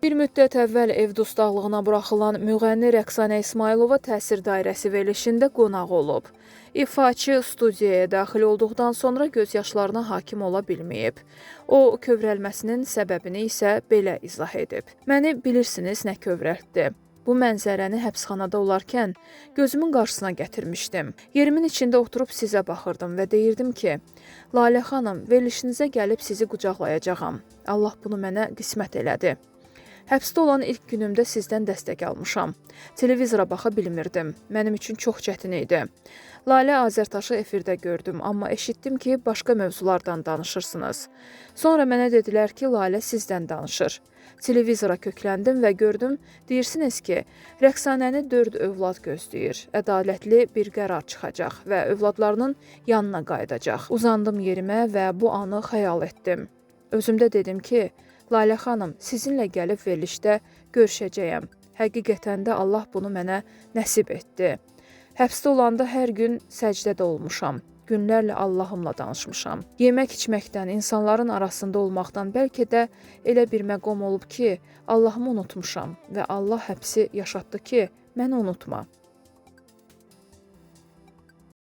Bir müddət əvvəl ev dustaqlığına buraxılan müğənni Rəqsanə İsmailova təsir dairəsi verilişində qonaq olub. İfaçı studiyaya daxil olduqdan sonra gözyaşlarına hakim ola bilməyib. O, kövrəlməsinin səbəbini isə belə izah edib. Məni bilirsiniz nə kövrəltdi. Bu mənzərəni həbsxanada olarkən gözümün qarşısına gətirmişdim. Yerimin içində oturub sizə baxırdım və deyirdim ki, Lalə xanım, verilişinizə gəlib sizi qucaqlayacağam. Allah bunu mənə qismət elədi. Həbsdə olan ilk günümdə sizdən dəstək almışam. Televizora baxa bilmirdim. Mənim üçün çox çətin idi. Lalə Azərtaşı efirdə gördüm, amma eşitdim ki, başqa mövzulardan danışırsınız. Sonra mənə dedilər ki, Lalə sizdən danışır. Televizora kökləndim və gördüm, deyirsiniz ki, Rəqsanəni 4 övlad gözləyir. Ədalətli bir qərar çıxacaq və övladlarının yanına qayıdacaq. Uzandım yerimə və bu anı xəyal etdim. Özümdə dedim ki, Lalə xanım, sizinlə gəlib verilişdə görüşəcəyəm. Həqiqətən də Allah bunu mənə nəsib etdi. Həbsdə olanda hər gün səcdədə olmuşam. Günlərlə Allahımla danışmışam. Yemək-içməkdən, insanların arasında olmaqdan bəlkə də elə bir məqam olub ki, Allahımı unutmuşam və Allah həbsi yaşatdı ki, məni unutma.